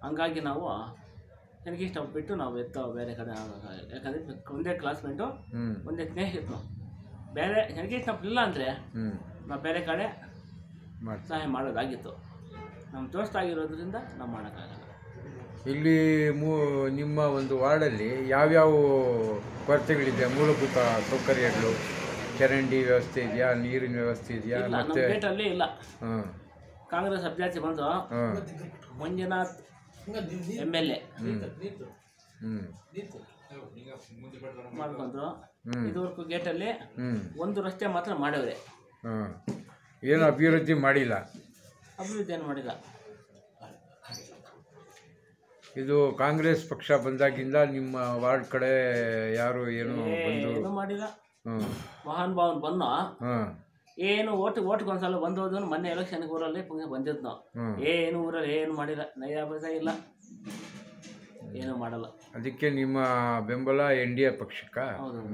ಹಂಗಾಗಿ ನಾವು ಜಗದೀಶ್ನಪ್ಪ ಬಿಟ್ಟು ನಾವು ಬೇರೆ ಕಡೆ, ಯಾಕಂದರೆ ಒಂದೇ ಕ್ಲಾಸ್ಮೇಟು, ಒಂದೇ ಸ್ನೇಹಿತರು. ಬೇರೆ ಜಗದೀಶ್ನಪ್ಪ ಇಲ್ಲ ಅಂದರೆ ನಾವು ಬೇರೆ ಕಡೆ ಸಹಾಯ ಮಾಡೋದಾಗಿತ್ತು. ನಮ್ಮ ದೋಸ್ತ ಆಗಿರೋದ್ರಿಂದ ನಾವು ಮಾಡೋಕ್ಕಾಗಲ್ಲ. ಇಲ್ಲಿ ನಿಮ್ಮ ಒಂದು ವಾರ್ಡಲ್ಲಿ ಯಾವ್ಯಾವ ಕೊರತೆಗಳಿದೆ? ಮೂಲಭೂತ ಸೌಕರ್ಯಗಳು, ಚರಂಡಿ ವ್ಯವಸ್ಥೆ ಇದೆಯಾ, ನೀರಿನ ವ್ಯವಸ್ಥೆ ಇದೆಯಾ? ಮತ್ತೆ ಗೇಟಲ್ಲಿ ಇಲ್ಲ. ಕಾಂಗ್ರೆಸ್ ಅಭ್ಯರ್ಥಿ ಬಂದು ಮಂಜುನಾಥ್ MLA ಮಾಡ್ಕೊಂಡ್ರು. ಇದುವರೆಗೂ ಗೇಟಲ್ಲಿ ಒಂದು ರಸ್ತೆ ಮಾತ್ರ ಮಾಡವ್ರೆ, ಏನು ಅಭಿವೃದ್ಧಿ ಮಾಡಿಲ್ಲ. ಅಭಿವೃದ್ಧಿ ಏನು ಮಾಡಿಲ್ಲ. ಇದು ಕಾಂಗ್ರೆಸ್ ಪಕ್ಷ ಬಂದಾಗಿಂದ ನಿಮ್ಮ ವಾರ್ಡ್ ಕಡೆ ಯಾರು ಏನು ಮಾಡಿಲ್ಲ. ಮಹಾನ್ ಭಾವನ್ ಬಂದು ಏನು ಓಟ್ಗೊಂದ್ಸಲ ಬಂದೋದು. ಮೊನ್ನೆ ಎಲೆಕ್ಷನ್ಗೆ ಊರಲ್ಲಿ ಬಂದಿದ್ದು ನಾವು, ಏನು ಊರಲ್ಲಿ ಏನು ಮಾಡಿಲ್ಲ, ನೈಯ ಪೈಸಾ ಇಲ್ಲ, ಏನು ಮಾಡಲ್ಲ. ಅದಕ್ಕೆ ನಿಮ್ಮ ಬೆಂಬಲ NDA ಪಕ್ಷಕ್ಕ,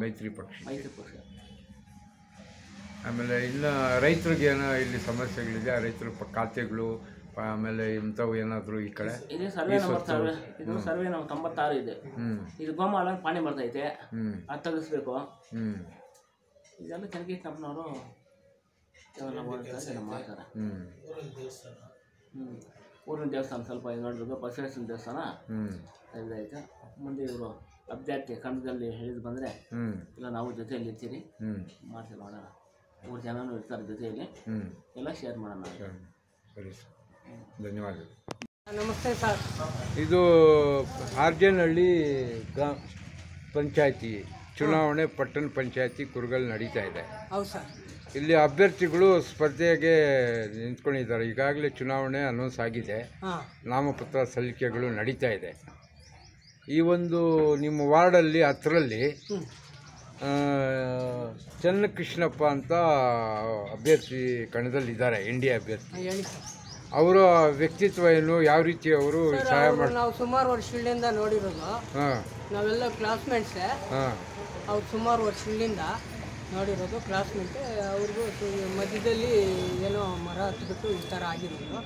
ಮೈತ್ರಿ ಪಕ್ಷ. ಆಮೇಲೆ ಇನ್ನು ರೈತರಿಗೆ ಏನೋ ಇಲ್ಲಿ ಸಮಸ್ಯೆಗಳಿದೆ, ರೈತರ ಖಾತೆಗಳು, ಆಮೇಲೆ ಇಂಥವು ಏನಾದರೂ ಈ ಕಡೆ ಇದು ಸರ್ವೆ ನಂಬರ್ 96 ಇದೆ. ಇದು ಗೋಮಾಳ ಪಾಣಿ ಬರ್ತೈತೆ, ಅದು ತೆಗಿಸ್ಬೇಕು. ಇದೆಲ್ಲ ಚನ್ನಕೇಶವನವರು ಮಾಡ್ತಾರೆ. ಊರಿನ ದೇವಸ್ಥಾನ ಸ್ವಲ್ಪ ನೋಡಿದ್ರು, ಬಸವೇಶ್ವರ ದೇವಸ್ಥಾನ ಇದೈತೆ. ಮುಂದೆ ಇವರು ಅಭ್ಯರ್ಥಿ ಕನ್ನಡದಲ್ಲಿ ಹೇಳಿದ್ ಬಂದರೆ ಇಲ್ಲ ನಾವು ಜೊತೆಯಲ್ಲಿ ಇರ್ತೀರಿ, ಮಾಡ್ತೀವಿ, ಮಾಡೋಣ. 3 ಜನನೂ ಇರ್ತಾರೆ ಜೊತೆಯಲ್ಲಿ, ಎಲ್ಲ ಶೇರ್ ಮಾಡೋಣ. ಸರಿ ಸರ್, ಧನ್ಯವಾದಗಳು. ನಮಸ್ತೆ ಸರ್. ಇದು ಆರ್ಜನಹಳ್ಳಿ ಗ್ರಾಮ ಪಂಚಾಯತಿ ಚುನಾವಣೆ, ಪಟ್ಟಣ ಪಂಚಾಯತಿ ಕುರುಗಲ್ ನಡೀತಾ ಇದೆ. ಹೌದು ಸರ್. ಇಲ್ಲಿ ಅಭ್ಯರ್ಥಿಗಳು ಸ್ಪರ್ಧೆಗೆ ನಿಂತ್ಕೊಂಡಿದ್ದಾರೆ. ಈಗಾಗಲೇ ಚುನಾವಣೆ ಅನೌನ್ಸ್ ಆಗಿದೆ, ನಾಮಪತ್ರ ಸಲ್ಲಿಕೆಗಳು ನಡೀತಾ ಇದೆ. ಈ ಒಂದು ನಿಮ್ಮ ವಾರ್ಡಲ್ಲಿ ಹತ್ತರಲ್ಲಿ ಚನ್ನಕೃಷ್ಣಪ್ಪ ಅಂತ ಅಭ್ಯರ್ಥಿ ಕಣದಲ್ಲಿದ್ದಾರೆ, NDA ಅಭ್ಯರ್ಥಿ. ಅವರ ವ್ಯಕ್ತಿತ್ವ ಏನು, ಯಾವ ರೀತಿ ಅವರು ಸಹಾಯ ಮಾಡಿ? ನಾವು ಸುಮಾರು ವರ್ಷಗಳಿಂದ ನೋಡಿರೋದು, ನಾವೆಲ್ಲ ಕ್ಲಾಸ್ಮೇಟ್ಸೇ. ಅವ್ರು ಸುಮಾರು ವರ್ಷಗಳಿಂದ ನೋಡಿರೋದು, ಕ್ಲಾಸ್ಮೇಟ್. ಅವ್ರಿಗೂ ಮಧ್ಯದಲ್ಲಿ ಏನೋ ಮರ ಹತ್ಬಿಟ್ಟು ಈ ಥರ ಆಗಿರೋದು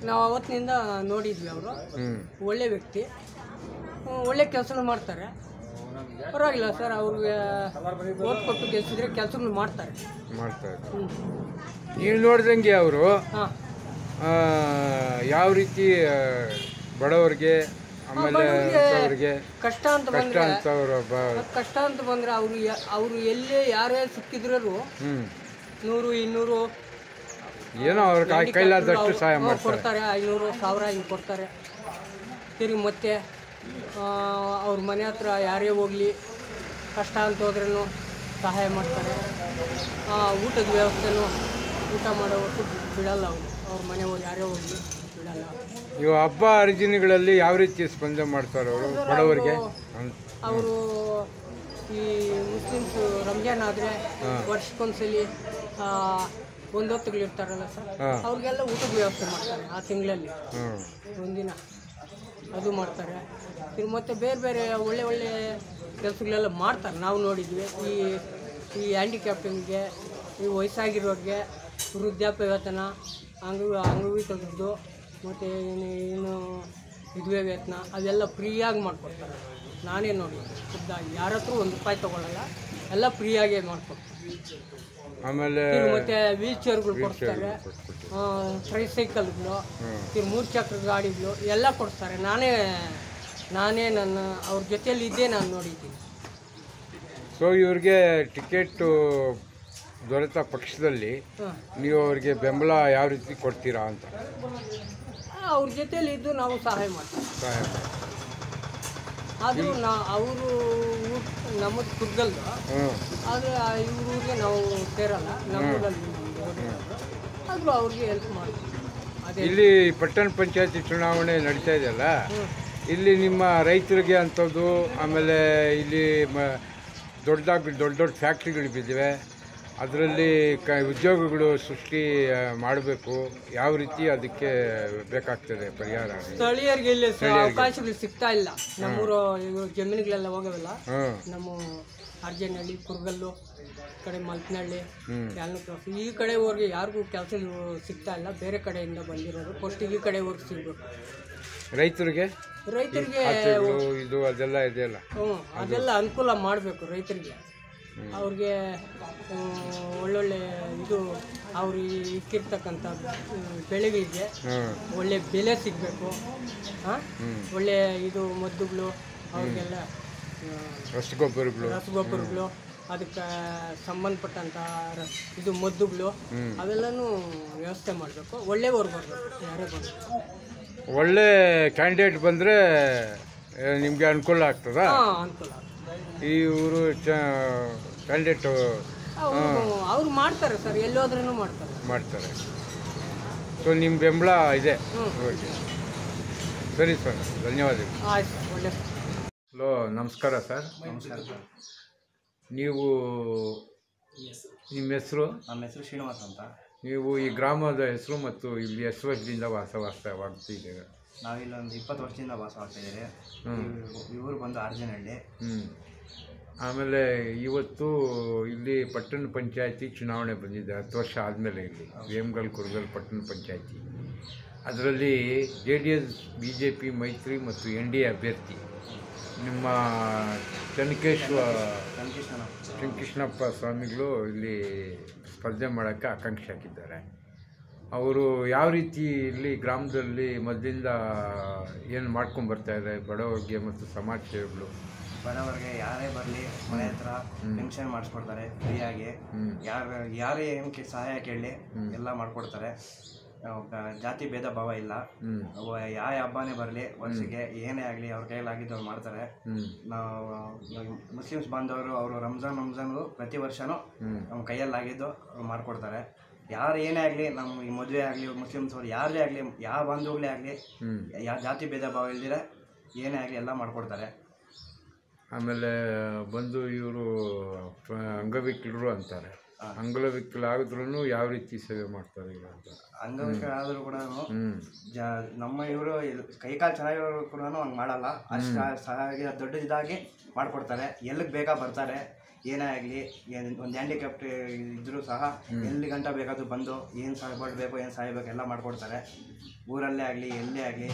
ನಾವು ಅವತ್ತಿನಿಂದ ನೋಡಿದ್ವಿ. ಅವರು ಒಳ್ಳೆ ವ್ಯಕ್ತಿ, ಒಳ್ಳೆ ಕೆಲಸ ಮಾಡ್ತಾರೆ, ಪರವಾಗಿಲ್ಲ ಸರ್. ಅವ್ರಿಗೆ ಓಟ್ ಕೊಟ್ಟು ಗೆಲ್ಸಿದ್ರೆ ಕೆಲಸಗಳು ಮಾಡ್ತಾರೆ. ನೀವು ನೋಡಿದಂಗೆ ಅವರು ಯಾವ ರೀತಿ ಬಡವರಿಗೆ, ಆಮೇಲೆ ಕಷ್ಟ ಅಂತ ಬಂದ್ರೆ ಅವರು ಎಲ್ಲೇ ಯಾರೇ ಸಿಕ್ಕಿದ್ರು 100, 200 ಏನೋ ಅವ್ರ ಕೈಲಾದಷ್ಟು ಸಹಾಯ ಕೊಡ್ತಾರೆ. 500, 1000 ಹಿಂಗೆ ಕೊಡ್ತಾರೆ. ತಿರುಗಿ ಮತ್ತೆ ಅವ್ರ ಮನೆ ಹತ್ರ ಯಾರೇ ಹೋಗಲಿ ಕಷ್ಟ ಅಂತ ಹೋದ್ರೂ ಸಹಾಯ ಮಾಡ್ತಾರೆ. ಊಟದ ವ್ಯವಸ್ಥೆನೂ ಊಟ ಮಾಡೋ ಹೊತ್ತು ಬಿಡಲ್ಲ ಅವರು, ಅವ್ರ ಮನೆಯವ್ರು ಯಾರೇ ಹೋಗಿ ಬಿಡಲ್ಲ. ಇವು ಹಬ್ಬ ಹರಿದಿನಗಳಲ್ಲಿ ಯಾವ ರೀತಿ ಸ್ಪಂದನೆ ಮಾಡ್ತಾರೆ ಅವರು ಬಡವರಿಗೆ? ಅವರು ಈ ಮುಸ್ಲಿಮ್ಸು ರಂಜಾನ್ ಆದರೆ ವರ್ಷಕ್ಕೊಂದ್ಸಲಿ ಒಂದೊತ್ತುಗಳಿರ್ತಾರಲ್ಲ ಸರ್, ಅವ್ರಿಗೆಲ್ಲ ಊಟದ ವ್ಯವಸ್ಥೆ ಮಾಡ್ತಾರೆ ಆ ತಿಂಗಳಲ್ಲಿ ಒಂದಿನ, ಅದು ಮಾಡ್ತಾರೆ. ಮತ್ತು ಬೇರೆ ಬೇರೆ ಒಳ್ಳೆ ಒಳ್ಳೆ ಕೆಲಸಗಳೆಲ್ಲ ಮಾಡ್ತಾರೆ, ನಾವು ನೋಡಿದ್ವಿ. ಈ ಹ್ಯಾಂಡಿಕ್ಯಾಪ್ಟಿಂಗ್ಗೆ, ಈ ವಯಸ್ಸಾಗಿರೋರಿಗೆ ವೃದ್ಧಾಪ್ಯ ವೇತನ, ಅಂಗವಿಕಲರದ್ದು ಮತ್ತು ಇನ್ನು ವಿಧವೆ ವೇತನ ಅವೆಲ್ಲ ಫ್ರೀಯಾಗಿ ಮಾಡಿಕೊಡ್ತಾರೆ. ನಾನೇ ನೋಡಿ ಖುದ್ದಾಗಿ ಯಾರ ಹತ್ರ ₹1 ತೊಗೊಳ್ಳಲ್ಲ, ಎಲ್ಲ ಫ್ರೀಯಾಗೇ ಮಾಡಿಕೊಡ್ತಾರೆ. ಆಮೇಲೆ ಮತ್ತು ವೀಲ್ ಚೇರ್ಗಳು ಕೊಡ್ತಾರೆ, ಟ್ರೈಸೈಕಲ್ಗಳು, 3 ಚಕ್ರ ಗಾಡಿಗಳು ಎಲ್ಲ ಕೊಡ್ತಾರೆ. ನಾನೇ ನನ್ನ ಅವ್ರ ಜೊತೆಯಲ್ಲಿ ಇದ್ದೇ ನಾನು ನೋಡಿದ್ದೀನಿ. ಸೊ ಇವ್ರಿಗೆ ಟಿಕೆಟು ದೊರೆತ ಪಕ್ಷದಲ್ಲಿ ನೀವು ಅವ್ರಿಗೆ ಬೆಂಬಲ ಯಾವ ರೀತಿ ಕೊಡ್ತೀರಾ ಅಂತ? ಅವ್ರ ಜೊತೆಯಲ್ಲಿ ಇದ್ದು ನಾವು ಸಹಾಯ ಮಾಡ್ತೀವಿ. ಆದರೂ ಅವರು ನಮ್ಮದು ಕುರ್ಗಲ್ಲು, ಆದರೆ ಇವ್ರಿಗೆ ನಾವು ಸೇರಲ್ಲ, ನಮ್ಮೂರಲ್ಲಿ ಆದರೂ ಅವ್ರಿಗೆ ಹೆಲ್ಪ್ ಮಾಡ್ತೀವಿ. ಇಲ್ಲಿ ಪಟ್ಟಣ ಪಂಚಾಯತಿ ಚುನಾವಣೆ ನಡೀತಾ ಇದೆಯಲ್ಲ, ಇಲ್ಲಿ ನಿಮ್ಮ ರೈತರಿಗೆ ಅಂಥದ್ದು, ಆಮೇಲೆ ಇಲ್ಲಿ ದೊಡ್ಡ ದೊಡ್ಡ ಫ್ಯಾಕ್ಟ್ರಿಗಳು ಬಿದ್ದಿವೆ, ಅದರಲ್ಲಿ ಉದ್ಯೋಗಗಳು ಸೃಷ್ಟಿ ಮಾಡಬೇಕು. ಯಾವ ರೀತಿ ಅದಕ್ಕೆ ಬೇಕಾಗ್ತದೆ ಪರಿಹಾರ? ಸ್ಥಳೀಯರಿಗೆ ಇಲ್ಲಿ ಅವಕಾಶಗಳು ಸಿಗ್ತಾ ಇಲ್ಲ. ನಮ್ಮೂರು ಜಮೀನುಗಳೆಲ್ಲ ಹೋಗವಿಲ್ಲ. ನಮ್ಮ ಅರ್ಜನಹಳ್ಳಿ, ಕುರ್ಗಲ್ಲು ಕಡೆ, ಮಲ್ಪನಹಳ್ಳಿ, ಕ್ಯಾಲ್ನಕ್ರಾಸ್ ಈ ಕಡೆವರೆಗೆ ಯಾರಿಗೂ ಕೆಲಸ ಸಿಗ್ತಾ ಇಲ್ಲ. ಬೇರೆ ಕಡೆಯಿಂದ ಬಂದಿರೋದು ಫಸ್ಟಿಗೆ ಈ ಕಡೆವರೆಗೆ ಸಿಗಬೇಕು. ರೈತರಿಗೆ ಇದು ಅದೆಲ್ಲ ಇದೆಯಲ್ಲ, ಅದೆಲ್ಲ ಅನುಕೂಲ ಮಾಡಬೇಕು ರೈತರಿಗೆ. ಅವ್ರಿಗೆ ಒಳ್ಳೊಳ್ಳೆ ಇದು ಅವ್ರು ಇಕ್ಕಿರ್ತಕ್ಕಂಥ ಬೆಳೆಗಳಿಗೆ ಒಳ್ಳೆ ಬೆಲೆ ಸಿಗಬೇಕು. ಒಳ್ಳೆ ಇದು ಮದ್ದುಗಳು, ಅವ್ರಿಗೆಲ್ಲ ರಸಗೊಬ್ಬರಗಳು, ಅದಕ್ಕೆ ಸಂಬಂಧಪಟ್ಟಂಥ ಇದು ಮದ್ದುಗಳು ಅವೆಲ್ಲನೂ ವ್ಯವಸ್ಥೆ ಮಾಡಬೇಕು. ಒಳ್ಳೆಯವ್ರು ಬರಬೇಕು, ಯಾರೇ ಬರಬೇಕು. ಒಳ್ಳೆ ಕ್ಯಾಂಡಿಡೇಟ್ ಬಂದರೆ ನಿಮಗೆ ಅನುಕೂಲ ಆಗ್ತದಾ? ಅನುಕೂಲ ಆಗ್ತದೆ. ಈ ಊರು ಕ್ಯಾಂಡಿಡೇಟ್ ಅವ್ರು ಮಾಡ್ತಾರೆ ಸರ್, ಎಲ್ಲೋದ್ರೂ ಮಾಡ್ತಾರೆ. ಸೊ ನಿಮ್ಮ ಬೆಂಬಲ ಇದೆ? ಸರಿ ಸರ್, ಧನ್ಯವಾದಗಳು. ಆಯ್ತು ಸರ್, ಒಳ್ಳೆ. ಹಲೋ, ನಮಸ್ಕಾರ ಸರ್. ನೀವು ನಿಮ್ಮ ಹೆಸರು? ನಮ್ಮ ಹೆಸರು ಶ್ರೀನಿವಾಸ್ ಅಂತ. ನೀವು ಈ ಗ್ರಾಮದ ಹೆಸರು ಮತ್ತು ಇಲ್ಲಿ ಎಷ್ಟು ವರ್ಷದಿಂದ ವಾಸವಾಗ್ತಿದ್ದೀರ? ನಾವಿಲ್ಲಿ ಒಂದು 20 ವರ್ಷದಿಂದ ವಾಸವಾಗ್ತಿದ್ದೀರಿ. ಇವರು ಬಂದು ಅರ್ಜನಹಳ್ಳಿ. ಆಮೇಲೆ ಇವತ್ತು ಇಲ್ಲಿ ಪಟ್ಟಣ ಪಂಚಾಯತಿ ಚುನಾವಣೆ ಬಂದಿದೆ 10 ವರ್ಷ ಆದಮೇಲೆ. ಇಲ್ಲಿ ವೇಮಗಲ್ ಕುರ್ಗಲ್ ಪಟ್ಟಣ ಪಂಚಾಯತಿ, ಅದರಲ್ಲಿ JDS BJP ಮೈತ್ರಿ ಮತ್ತು NDA ಅಭ್ಯರ್ಥಿ ನಿಮ್ಮ ಚನ್ನಕೃಷ್ಣಪ್ಪ ಸ್ವಾಮಿಗಳು ಇಲ್ಲಿ ಸ್ಪರ್ಧೆ ಮಾಡೋಕ್ಕೆ ಆಕಾಂಕ್ಷೆ ಹಾಕಿದ್ದಾರೆ. ಅವರು ಯಾವ ರೀತಿ ಇಲ್ಲಿ ಗ್ರಾಮದಲ್ಲಿ ಮೊದಲಿಂದ ಏನು ಮಾಡ್ಕೊಂಡು ಬರ್ತಾಯಿದ್ದಾರೆ ಬಡವರಿಗೆ ಮತ್ತು ಸಮಾಜ ಸೇವೆಗಳು? ಬಡವರಿಗೆ ಯಾರೇ ಬರಲಿ ಮನೆ ಹತ್ರ ಪೆನ್ಷನ್ ಮಾಡಿಸ್ಕೊಡ್ತಾರೆ ಫ್ರೀಯಾಗಿ. ಯಾರೇ ಏನಕ್ಕೆ ಸಹಾಯ ಕೇಳಲಿ ಎಲ್ಲ ಮಾಡಿಕೊಡ್ತಾರೆ. ಜಾತಿ ಭೇದ ಭಾವ ಇಲ್ಲ. ಯಾವ ಹಬ್ಬನೇ ಬರಲಿ ವರ್ಷಕ್ಕೆ ಏನೇ ಆಗಲಿ ಅವ್ರ ಕೈಲಾಗಿದ್ದು ಅವ್ರು ಮಾಡ್ತಾರೆ. ನಾವು ಮುಸ್ಲಿಮ್ಸ್ ಬಾಂಧವರು ಅವರು ರಂಜಾನು ಪ್ರತಿ ವರ್ಷವೂ ನಮ್ಮ ಕೈಯಲ್ಲಾಗಿದ್ದು ಅವ್ರು ಮಾಡಿಕೊಡ್ತಾರೆ. ಯಾರು ಏನೇ ಆಗಲಿ, ನಮ್ಮ ಈ ಮದುವೆ ಆಗಲಿ, ಮುಸ್ಲಿಮ್ಸ್ ಅವ್ರು ಯಾರೇ ಆಗಲಿ, ಯಾವ ಬಾಂಧವಗಳೇ ಆಗಲಿ, ಯಾವ ಜಾತಿ ಭೇದ ಭಾವ ಇಲ್ದಿರ ಏನೇ ಆಗಲಿ ಎಲ್ಲ ಮಾಡಿಕೊಡ್ತಾರೆ. ಆಮೇಲೆ ಬಂದು ಇವರು ಅಂಗವಿಕಲರು ಅಂತಾರೆ. ಅಂಗವಿಕಲಾದ್ರೂ ಯಾವ ರೀತಿ ಸೇವೆ ಮಾಡ್ತಾರೆ ಈಗ ಅಂತ? ಅಂಗವಿಕಲಾದರೂ ಕೂಡ ನಮ್ಮ ಇವರು ಕೈಕಾಲು ಚೆನ್ನಾಗಿರೋರು ಕೂಡ ಹಂಗೆ ಮಾಡಲ್ಲ. ಅಷ್ಟು ಸಹಾಯ ದೊಡ್ಡದಾಗಿ ಮಾಡಿಕೊಡ್ತಾರೆ. ಎಲ್ಲಿಗೆ ಬೇಕಾ ಬರ್ತಾರೆ. ಏನೇ ಆಗಲಿ, ಒಂದು ಹ್ಯಾಂಡಿಕ್ಯಾಪ್ಟ್ ಇದ್ದರೂ ಸಹ ಎಲ್ಲಿ ಗಂಟ ಬೇಕಾದರೂ ಬಂದು ಏನು ಸಹಾಯ ಮಾಡಬೇಕು, ಏನು ಸಾಯಬೇಕು ಎಲ್ಲ ಮಾಡಿಕೊಡ್ತಾರೆ. ಊರಲ್ಲೇ ಆಗಲಿ ಎಲ್ಲೇ ಆಗಲಿ,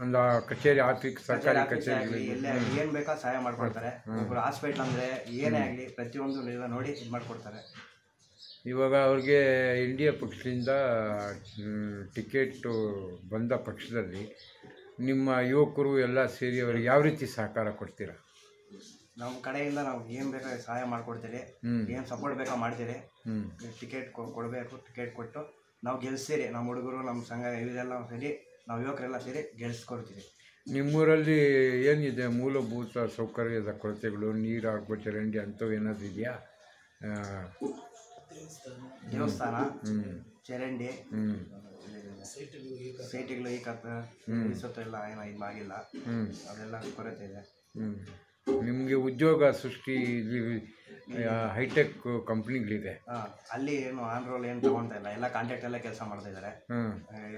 ಒಂದು ಕಚೇರಿ ಸರ್ಕಾರಿ ಕಚೇರಿ ಎಲ್ಲೇ ಆಗಲಿ ಏನು ಬೇಕಾ ಸಹಾಯ ಮಾಡಿಕೊಡ್ತಾರೆ. ಒಬ್ಬರು ಹಾಸ್ಪಿಟ್ಲ್ ಅಂದರೆ ಏನೇ ಆಗಲಿ ಪ್ರತಿಯೊಂದು ಎಲ್ಲ ನೋಡಿ ಇದು ಮಾಡಿಕೊಡ್ತಾರೆ. ಇವಾಗ ಅವ್ರಿಗೆ NDA ಪಕ್ಷದಿಂದ ಟಿಕೆಟು ಬಂದ ಪಕ್ಷದಲ್ಲಿ ನಿಮ್ಮ ಯುವಕರು ಎಲ್ಲ ಸೇರಿ ಅವ್ರಿಗೆ ಯಾವ ರೀತಿ ಸಹಕಾರ ಕೊಡ್ತೀರಾ? ನಮ್ಮ ಕಡೆಯಿಂದ ನಾವು ಏನು ಬೇಕಾ ಸಹಾಯ ಮಾಡಿಕೊಡ್ತೀರಿ, ಏನು ಸಪೋರ್ಟ್ ಬೇಕಾ ಮಾಡ್ತೀರಿ. ಟಿಕೆಟ್ ಕೊಡಬೇಕು, ಟಿಕೆಟ್ ಕೊಟ್ಟು ನಾವು ಗೆಲ್ಲಿಸ್ತೀರಿ. ನಮ್ಮ ಹುಡುಗರು, ನಮ್ಮ ಸಂಘ ಇವರೆಲ್ಲ ಸೇರಿ, ನಾವು ಯುವಕರೆಲ್ಲ ಸೇರಿ ಗೆಲ್ಲಿಸ್ಕೊಡ್ತೀವಿ. ನಿಮ್ಮೂರಲ್ಲಿ ಏನಿದೆ ಮೂಲಭೂತ ಸೌಕರ್ಯದ ಕೊರತೆಗಳು, ನೀರು ಆಗೋ ಚರಂಡಿ ಅಂಥವು ಏನಾದರೂ ಇದೆಯಾ? ದೇವಸ್ಥಾನ, ಚರಂಡಿ, ಸೈಟ್ಗಳು ಈ ಸುತ್ತ ಏನೋ ಇದು ಆಗಿಲ್ಲ, ಅದೆಲ್ಲ ಕೊರತೆ ಇದೆ. ನಿಮಗೆ ಉದ್ಯೋಗ ಸೃಷ್ಟಿ ಹೈಟೆಕ್ ಕಂಪ್ನಿಗಳಿದೆ, ಅಲ್ಲಿ ಏನು ಆನ್ ರೋಲ್ ಏನು ತಗೊಳ್ತಾ ಇಲ್ಲ, ಎಲ್ಲ ಕಾಂಟ್ರಾಕ್ಟ್ ಎಲ್ಲ ಕೆಲಸ ಮಾಡ್ತಾ ಇದ್ದಾರೆ.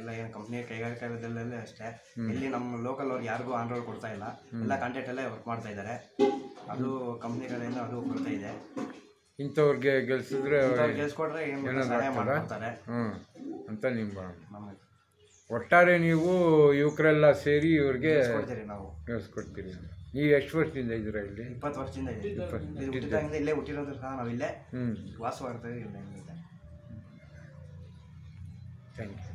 ಎಲ್ಲ ಏನು ಕಂಪ್ನಿ ಕೈಗಾರಿಕೆಗಳಲ್ಲೇ ಅಷ್ಟೇ, ಇಲ್ಲಿ ನಮ್ಮ ಲೋಕಲ್ ಅವ್ರಿಗೆ ಯಾರಿಗೂ ಆನ್ ರೋಲ್ ಕೊಡ್ತಾ ಇಲ್ಲ, ಎಲ್ಲ ಕಾಂಟ್ರಾಕ್ಟ್ ಎಲ್ಲ ವರ್ಕ್ ಮಾಡ್ತಾ ಇದ್ದಾರೆ. ಅದು ಕಂಪ್ನಿಗಳಿಂದ ಅದು ಕೊಡ್ತಾ ಇದೆ. ಇಂಥವ್ರಿಗೆ ಗೆಲ್ಸಿದ್ರೆ ಗೆಲ್ಸ್ಕೊಟ್ರೆ ಏನು ಸಹಾಯ ಮಾಡ್ತಾರೆ ಅಂತ ನಿಮ್ಮ ಒಟ್ಟಾರೆ ನೀವು ಯುವಕರೆಲ್ಲ ಸೇರಿ ಇವ್ರಿಗೆ ನಾವು ಗೆಲ್ಸ್ಕೊಡ್ತೀರಿ. ನೀವು ಎಷ್ಟು ವರ್ಷದಿಂದ ಇದ್ದೀರಾ ಇಲ್ಲಿ? 20 ವರ್ಷದಿಂದ ಇದೆ. ಇಲ್ಲೇ ಹುಟ್ಟಿರೋದ್ರ ಸಹ ನಾವು ಇಲ್ಲೇ ವಾಸವಾಗ್ತಾ ಇದ್ದೀವಿ. Thank you.